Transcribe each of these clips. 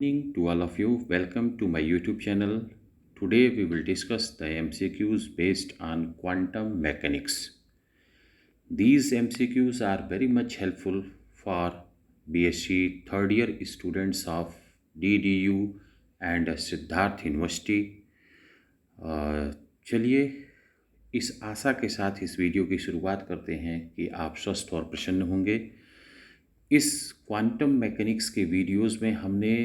Evening to all of you. Welcome to my YouTube channel. Today we will discuss the MCQs based on quantum mechanics. These MCQs are very much helpful for BSc third year students of DDU and Siddharth university. चलिए इस आशा के साथ इस video की शुरुआत करते हैं कि आप स्वस्थ और प्रसन्न होंगे। इस क्वांटम मैकेनिक्स के वीडियोस में हमने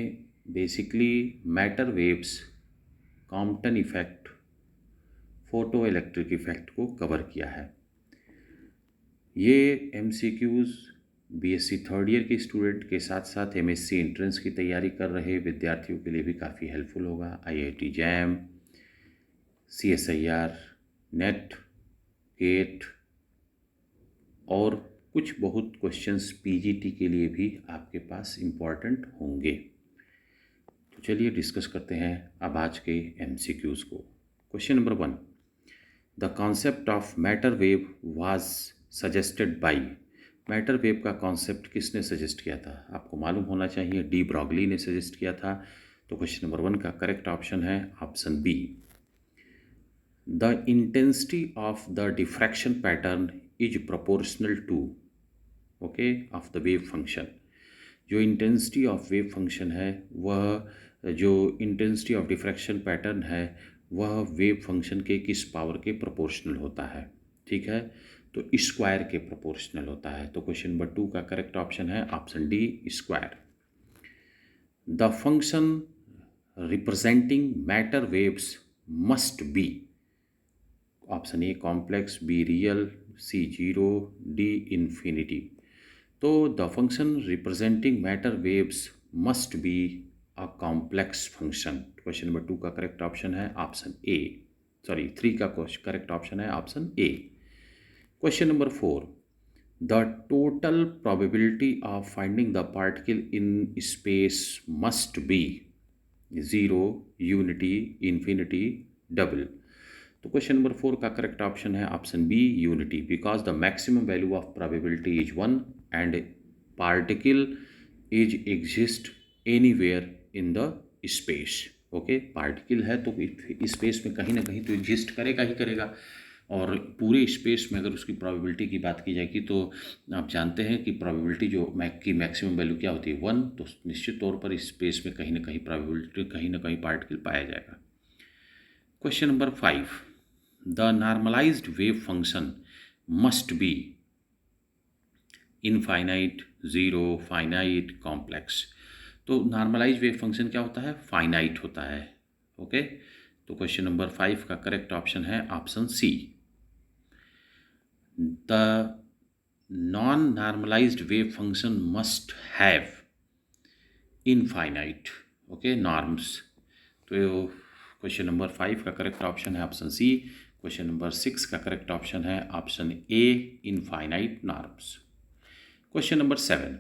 basically matter waves, Compton effect, photo electric effect को कवर किया है। ये एमसीक्यूज़ बीएससी थर्ड ईयर के स्टूडेंट के साथ साथ एमएससी एंट्रेंस की तैयारी कर रहे विद्यार्थियों के लिए भी काफ़ी हेल्पफुल होगा। IIT JAM, CSIR, NET, GATE और कुछ बहुत क्वेश्चंस पीजीटी के लिए भी आपके पास इम्पॉर्टेंट होंगे। तो चलिए डिस्कस करते हैं अब आज के एमसीक्यूज़ को। Question number 1, the concept of matter wave was suggested by. Matter wave का कॉन्सेप्ट किसने सजेस्ट किया था? आपको मालूम होना चाहिए, डी ब्रॉगली ने सजेस्ट किया था। तो क्वेश्चन नंबर 1 का करेक्ट ऑप्शन है option B. The intensity of the diffraction pattern is proportional to, okay, of the wave function. जो इंटेंसिटी ऑफ वेव फंक्शन है वह, जो इंटेंसिटी ऑफ डिफ्रैक्शन पैटर्न है वह वेव फंक्शन के किस पावर के प्रोपोर्शनल होता है? ठीक है, तो स्क्वायर के प्रोपोर्शनल होता है। तो क्वेश्चन नंबर 2 का करेक्ट ऑप्शन है option D, square. The function representing matter waves must be, option A complex, B real, C zero, D infinity. तो the function representing matter waves must be a complex function. Question number 2 का correct option है option A, sorry 3 का correct option है option A. Question number 4, the total probability of finding the particle in space must be zero, unity, infinity, double. तो question number 4 का correct option है option B, unity, because the maximum value of probability is 1 and particle is exist anywhere in the space. Okay, particle है तो space में कहीं ना कहीं तो एग्जिस्ट करेगा ही करेगा, और पूरे स्पेस में अगर उसकी प्रोबेबिलिटी की बात की जाएगी तो आप जानते हैं कि प्रोबेबिलिटी जो की मैक्सिमम वैल्यू क्या होती है 1, तो निश्चित तौर पर इस स्पेस में कहीं ना कहीं प्रोबेबिलिटी, कहीं ना कहीं पार्टिकल पाया जाएगा। Question number 5, the normalised wave function must be infinite, zero, finite, complex. तो नॉर्मलाइज वेव फंक्शन क्या होता है? फाइनाइट होता है। ओके, तो क्वेश्चन नंबर 5 का करेक्ट ऑप्शन है option C. The non normalised wave function must have infinite, okay, norms. तो क्वेश्चन नंबर 5 का करेक्ट ऑप्शन है ऑप्शन सी। क्वेश्चन नंबर 6 का करेक्ट ऑप्शन है option A, infinite norms. Question number 7,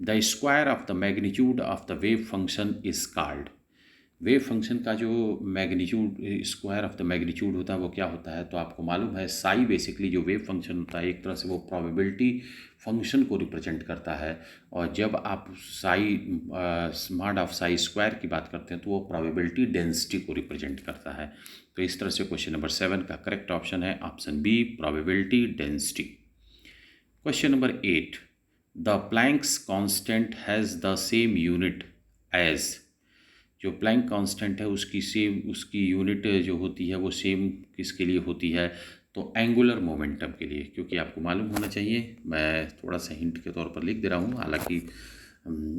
the square of the magnitude of the wave function is called. Wave function का जो magnitude, square of the magnitude होता है वो क्या होता है? तो आपको मालूम है साई बेसिकली जो वेव फंक्शन होता है एक तरह से वो प्रोबेबिलिटी फंक्शन को रिप्रेजेंट करता है, और जब आप साई स्मॉड ऑफ साई स्क्वायर की बात करते हैं तो वो प्रोबेबिलिटी डेंसिटी को रिप्रेजेंट करता है। तो इस तरह से क्वेश्चन नंबर 7 का करेक्ट ऑप्शन है option B, probability density. Question number 8, the Planck's constant has the same unit as. जो प्लैंक कांस्टेंट है उसकी यूनिट जो होती है वो सेम किसके लिए होती है? तो एंगुलर मोमेंटम के लिए, क्योंकि आपको मालूम होना चाहिए, मैं थोड़ा सा हिंट के तौर पर लिख दे रहा हूँ, हालांकि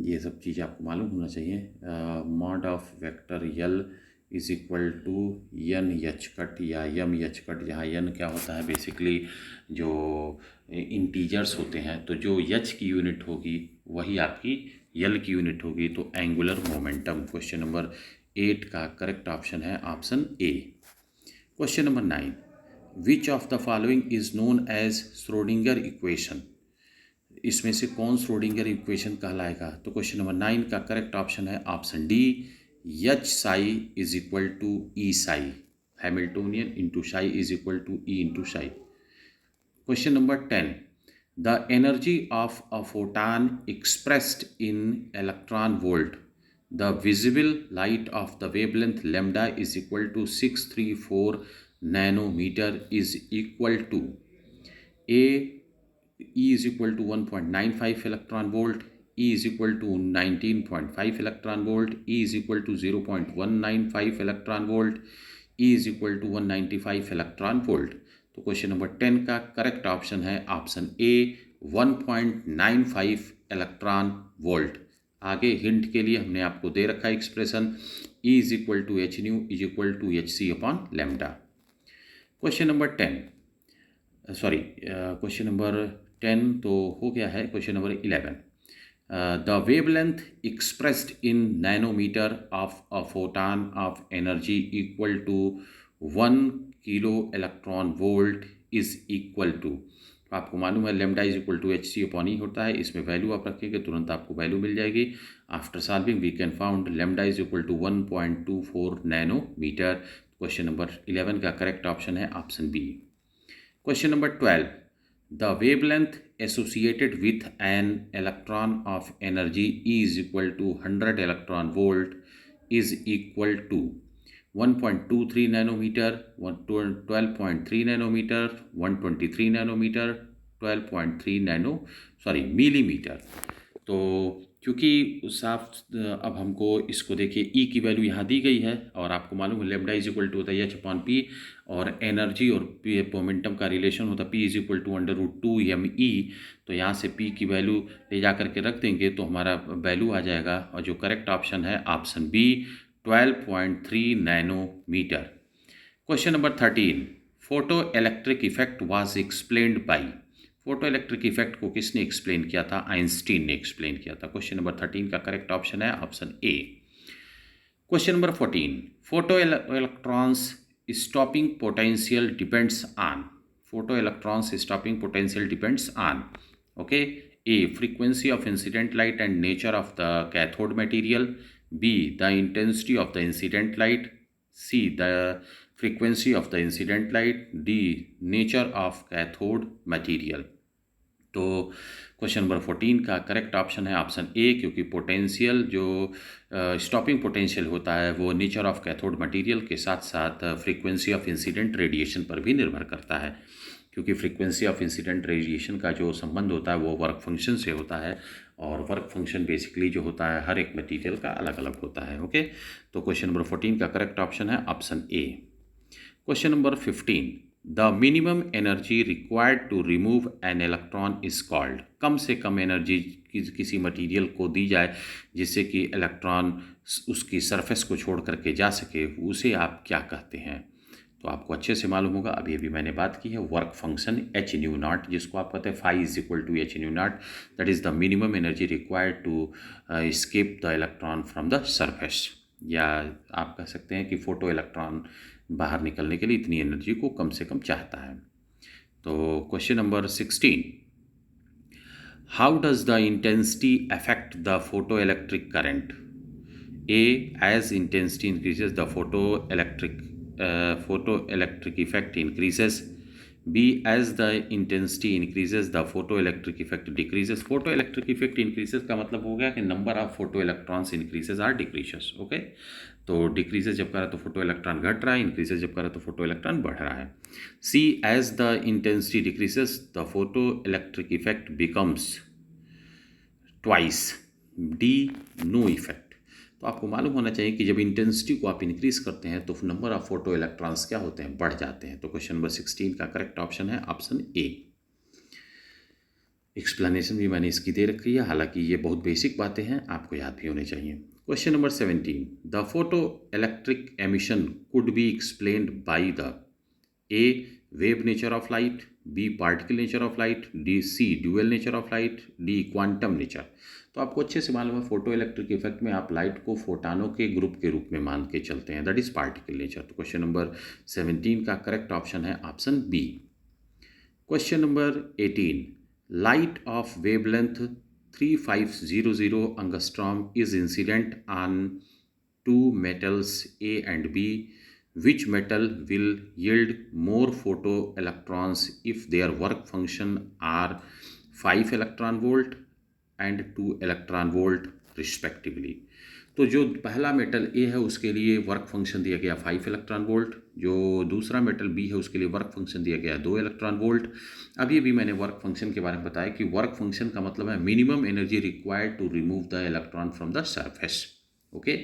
ये सब चीज़ें आपको मालूम होना चाहिए। Mod of vector L is equal to n h cut या यम एच कट, जहाँ यन क्या होता है बेसिकली जो इंटीजर्स होते हैं, तो जो एच की यूनिट होगी वही आपकी यल की यूनिट होगी, तो एंगुलर मोमेंटम। क्वेश्चन नंबर 8 का करेक्ट ऑप्शन है option A. Question number 9, which of the following is known as Schrodinger equation. इसमें से कौन श्रोडिंगर इक्वेशन कहलाएगा? तो क्वेश्चन नंबर 9 का करेक्ट ऑप्शन है option D, H psi is equal to E psi, Hamiltonian into psi is equal to E into psi. Question number 10, the energy of a photon expressed in electron volt, the visible light of the wavelength lambda is equal to 634 nanometer is equal to A, E is equal to 1.95 electron volt, E is equal to 19.5 electron volt, E is equal to 0.195 electron volt, E is equal to 195 electron volt। तो question number 10 का correct option है option A 1.95 electron volt. आगे hint के लिए हमने आपको दे रखा है expression E is equal to h nu is equal to H C upon lambda. Question number 10 तो हो गया है। Question number 11 the wavelength expressed in nanometre of a photon of energy equal to 1 kilo electron volt is equal to. आपको मालूम है lambda is equal to H C upon E होता है। इसमें वैल्यू आप रखेंगे तुरंत आपको वैल्यू मिल जाएगी। After solving we can found lambda is equal to 1.24 nanometre. Question number 11 का करेक्ट ऑप्शन है option B. Question number 12 the wavelength associated with an electron of energy E is equal to 100 electron volt is equal to 1.23 nanometre, 12.3 nanometre, 123 nanometre, 12.3 millimetre. तो क्योंकि साफ अब हमको इसको देखिए ई की वैल्यू यहाँ दी गई है और आपको मालूम है लेमडा इज इक्वल टू होता है एच अपॉन पी और एनर्जी और मोमेंटम का रिलेशन होता है p is equal to √2 mE। तो यहाँ से पी की वैल्यू ले जा करके रख देंगे तो हमारा वैल्यू आ जाएगा और जो करेक्ट ऑप्शन है option B 12.3 nanometre. Question number 13 photo electric effect was explained by. Photo electric effect को किसने एक्सप्लेन किया था? आइंस्टीन ने एक्सप्लेन किया था। क्वेश्चन नंबर 13 का करेक्ट ऑप्शन है option A. Question number 14 photo electrons stopping potential depends on. Photo electrons stopping potential depends on okay A frequency of incident light and nature of the cathode material, B the intensity of the incident light, C the frequency of the incident light, D nature of cathode material। तो question number 14 का correct option है option ए क्योंकि potential जो stopping potential होता है वो nature of cathode material के साथ साथ फ्रीक्वेंसी ऑफ इंसिडेंट रेडिएशन पर भी निर्भर करता है क्योंकि फ्रीक्वेंसी ऑफ इंसिडेंट रेडिएशन का जो संबंध होता है वो वर्क फंक्शन से होता है और वर्क फंक्शन बेसिकली जो होता है हर एक मटेरियल का अलग अलग होता है ओके। तो क्वेश्चन नंबर 14 का करेक्ट ऑप्शन है option A. Question number 15 the minimum energy required to remove an electron is called. कम से कम एनर्जी किसी मटेरियल को दी जाए जिससे कि इलेक्ट्रॉन उसकी सरफेस को छोड़ करके जा सके उसे आप क्या कहते हैं? तो आपको अच्छे से मालूम होगा अभी अभी मैंने बात की है work function h nu naught जिसको आप कहते हैं phi is equal to h nu naught that is the minimum energy required to escape the electron from the surface. या आप कह सकते हैं कि फोटो इलेक्ट्रॉन बाहर निकलने के लिए इतनी एनर्जी को कम से कम चाहता है। तो question number 16 how does the intensity affect the photo electric current? A as intensity increases the photo electric effect increases, B as the intensity increases the photoelectric effect decreases। photoelectric effect increases का मतलब हो गया कि number of photoelectrons increases or decreases okay. तो decreases जब करा तो photoelectron घट रहा है, increases जब करा तो photoelectron बढ़ रहा है। C as the intensity decreases the photoelectric effect becomes twice, D no effect। तो आपको मालूम होना चाहिए कि जब इंटेंसिटी को आप इंक्रीज करते हैं तो नंबर ऑफ फोटो इलेक्ट्रॉन्स क्या होते हैं? बढ़ जाते हैं। तो क्वेश्चन नंबर 16 का करेक्ट ऑप्शन है ऑप्शन ए। एक्सप्लेनेशन भी मैंने इसकी दे रखी है हालांकि ये बहुत बेसिक बातें हैं आपको याद भी होने चाहिए। Question number 17 the photo electric emission could be explained by the A wave nature of light, B particle nature of light, D C dual nature of light, D quantum nature. तो आपको अच्छे से मालूम है फोटो इलेक्ट्रिक इफेक्ट में आप light को फोटानों के ग्रुप के रूप में मान के चलते हैं दैट इज पार्टिकल नेचर। तो क्वेश्चन नंबर 17 का करेक्ट ऑप्शन है option B. Question number 18 light of wavelength 3500 angstrom is incident on two metals A and B, which metal will yield more photoelectrons if their work function are 5 electron volt and 2 electron volt respectively। तो जो पहला metal ए है उसके लिए work function दिया गया 5 electron volt, जो दूसरा मेटल बी है उसके लिए वर्क फंक्शन दिया गया 2 इलेक्ट्रॉन वोल्ट। अभी अभी मैंने वर्क फंक्शन के बारे में बताया कि वर्क फंक्शन का मतलब है minimum energy required to remove the electron from the surface. Okay,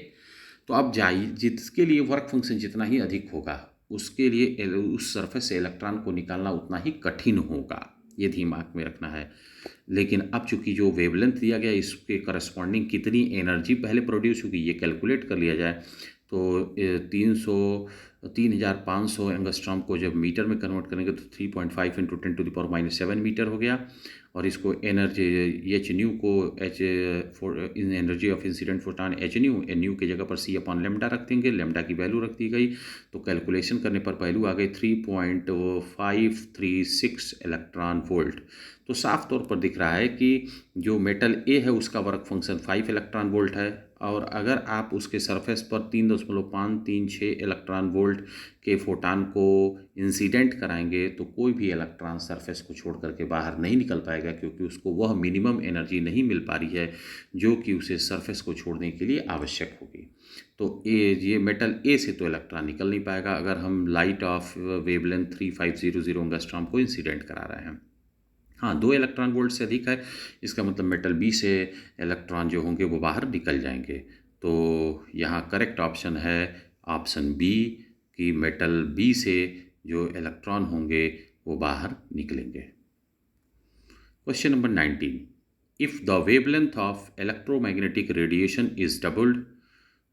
तो अब जाइए, जिसके लिए वर्क फंक्शन जितना ही अधिक होगा उसके लिए उस सरफेस से इलेक्ट्रॉन को निकालना उतना ही कठिन होगा, ये दिमाग में रखना है। लेकिन अब चूंकि जो वेवलेंथ दिया गया इसके करस्पॉन्डिंग कितनी एनर्जी पहले प्रोड्यूस होगी ये कैलकुलेट कर लिया जाए तो 3,500 एंगस्ट्रॉम को जब मीटर में कन्वर्ट करेंगे तो 3.5 इंटू 10⁻⁷ मीटर हो गया। और इसको एनर्जी एच न्यू को in energy of incident photon h nu, n nu की जगह पर सी अपॉन लेमडा रख देंगे, लेमडा की वैल्यू रख दी गई तो कैलकुलेशन करने पर वैल्यू आ गई 3.536 इलेक्ट्रॉन वोल्ट। तो साफ तौर पर दिख रहा है कि जो मेटल ए है उसका वर्क फंक्शन 5 इलेक्ट्रॉन वोल्ट है, और अगर आप उसके सरफेस पर 3.536 इलेक्ट्रॉन वोल्ट के फोटान को इंसिडेंट कराएंगे तो कोई भी इलेक्ट्रॉन सरफेस को छोड़ करके बाहर नहीं निकल पाएगा, क्योंकि उसको वह मिनिमम एनर्जी नहीं मिल पा रही है जो कि उसे सरफेस को छोड़ने के लिए आवश्यक होगी। तो ये मेटल ए से तो इलेक्ट्रॉन निकल नहीं पाएगा अगर हम लाइट ऑफ वेवलेंथ 3500 एंगस्ट्रॉम को इंसिडेंट करा रहे हैं। हाँ, 2 इलेक्ट्रॉन वोल्ट से अधिक है, इसका मतलब मेटल बी से इलेक्ट्रॉन जो होंगे वो बाहर निकल जाएंगे। तो यहाँ करेक्ट ऑप्शन है ऑप्शन बी कि मेटल बी से जो इलेक्ट्रॉन होंगे वो बाहर निकलेंगे। Question number 19, if the wavelength of electromagnetic radiation is doubled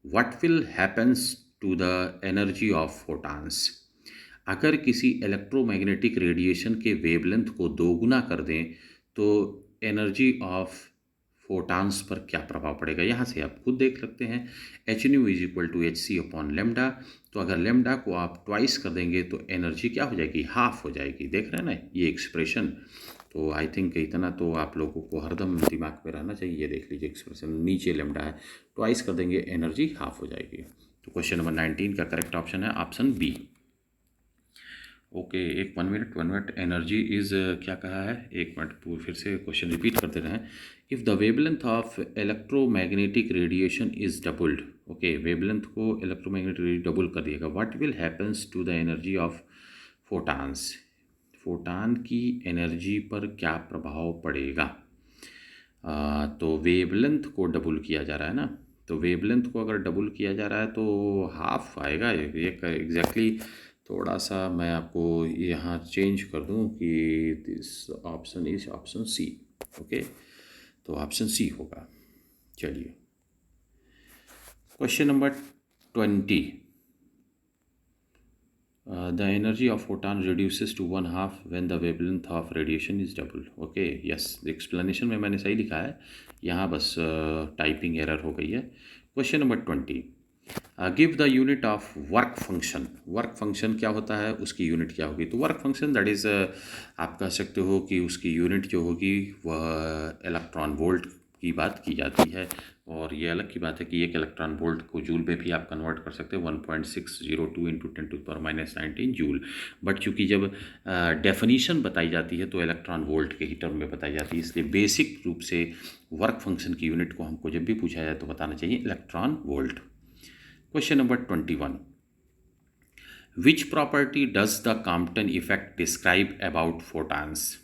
what will happens to the energy of photons. अगर किसी इलेक्ट्रोमैग्नेटिक रेडिएशन के वेवलेंथ को दोगुना कर दें तो एनर्जी ऑफ फोटान्स पर क्या प्रभाव पड़ेगा, यहाँ से आप खुद देख सकते हैं। H nu is equal to H C upon lambda, तो अगर लेमडा को आप ट्वाइस कर देंगे तो एनर्जी क्या हो जाएगी, हाफ हो जाएगी। देख रहे हैं ना ये एक्सप्रेशन, तो आई थिंक इतना तो आप लोगों को हरदम दिमाग में रहना चाहिए। ये देख लीजिए एक्सप्रेशन, नीचे लेमडा है, ट्वाइस कर देंगे एनर्जी हाफ हो जाएगी। तो क्वेश्चन नंबर 19 का करेक्ट ऑप्शन है ऑप्शन बी। ओके, एक 1 मिनट एनर्जी इज क्या कहा है, एक मिनट फिर से क्वेश्चन रिपीट करते रहें। If the wavelength of electromagnetic radiation is doubled, okay wavelength को इलेक्ट्रोमैग्नेटिक डबल कर दिएगा, what will happens to the energy of photons, photon की एनर्जी पर क्या प्रभाव पड़ेगा। तो वेवलेंथ को डबल किया जा रहा है ना, तो वेवलेंथ को अगर डबल किया जा रहा है तो हाफ आएगा ये एग्जैक्टली। थोड़ा सा मैं आपको यहाँ चेंज कर दूँ कि this option is option C. Okay, तो ऑप्शन सी होगा। चलिए question number 20, the energy of photon reduces to 1/2 when the wavelength of radiation is double. Okay yes, explanation में मैंने सही लिखा है, यहाँ बस टाइपिंग एरर हो गई है। Question number 20, give the unit of work function. Work function क्या होता है, उसकी यूनिट क्या होगी। तो वर्क फंक्शन दैट इज़ आप कह सकते हो कि उसकी यूनिट जो होगी वह इलेक्ट्रॉन वोल्ट की बात की जाती है, और ये अलग की बात है कि एक इलेक्ट्रॉन वोल्ट को जूल में भी आप कन्वर्ट कर सकते हो 1.602 इंटू 10⁻⁹ जूल। बट चूंकि जब डेफिनीशन बताई जाती है तो इलेक्ट्रॉन वोल्ट के ही टर्म में बताई जाती है, इसलिए बेसिक रूप से वर्क फंक्शन की यूनिट को हमको जब भी पूछा जाए तो बताना चाहिए electron volt. Question number 21, which property does the Compton effect describe about photons.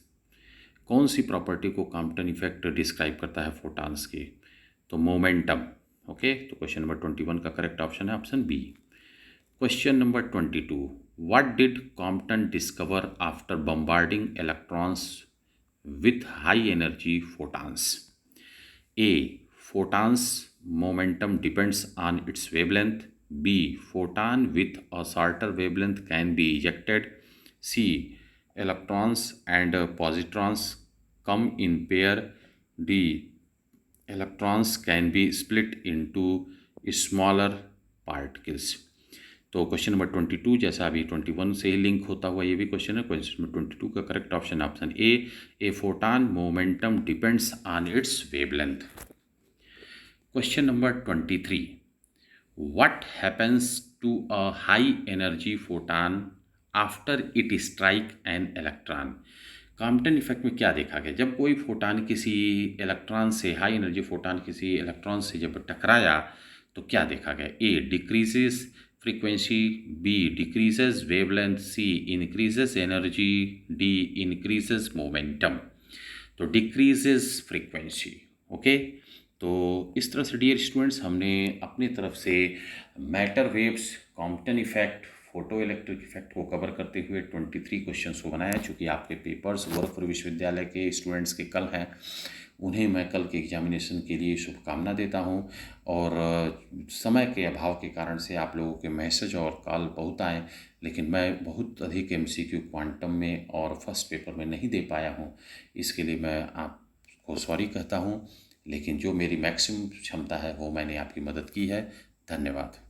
कौन सी प्रॉपर्टी को कॉम्पटन इफेक्ट डिस्क्राइब करता है फोटान्स की, तो मोमेंटम। ओके, तो क्वेश्चन नंबर 21 का करेक्ट ऑप्शन है option B. Question number 22, what did Compton discover after bombarding electrons with high energy photons. A, photons momentum depends on its wavelength. B, photon with a shorter wavelength can be ejected. C, electrons and positrons come in pair. D, electrons can be split into smaller particles. तो question number 22 जैसा अभी 21 से ही link होता हुआ ये भी question है। Question number 22 का correct option option A photon momentum depends on it's wavelength. Question number 23, what happens to a high energy photon after it strike an electron। Compton effect में क्या देखा गया, जब कोई फोटान किसी इलेक्ट्रॉन से, हाई एनर्जी फोटान किसी electron से जब टकराया तो क्या देखा गया? A decreases frequency, B decreases wavelength, C increases energy, D increases momentum. तो डिक्रीजेस फ्रीक्वेंसी। ओके, तो इस तरह से डियर स्टूडेंट्स हमने अपनी तरफ से matter waves, Compton effect, photo electric effect को कवर करते हुए 23 क्वेश्चंस को बनाया। चूँकि आपके पेपर्स गोरखपुर विश्वविद्यालय के स्टूडेंट्स के कल हैं, उन्हें मैं कल के एग्जामिनेशन के लिए शुभकामना देता हूं। और समय के अभाव के कारण से आप लोगों के मैसेज और कॉल बहुत आए, लेकिन मैं बहुत अधिक एमसीक्यू क्वांटम में और फर्स्ट पेपर में नहीं दे पाया हूं। इसके लिए मैं आपको सॉरी कहता हूं, लेकिन जो मेरी मैक्सिमम क्षमता है वो मैंने आपकी मदद की है। धन्यवाद।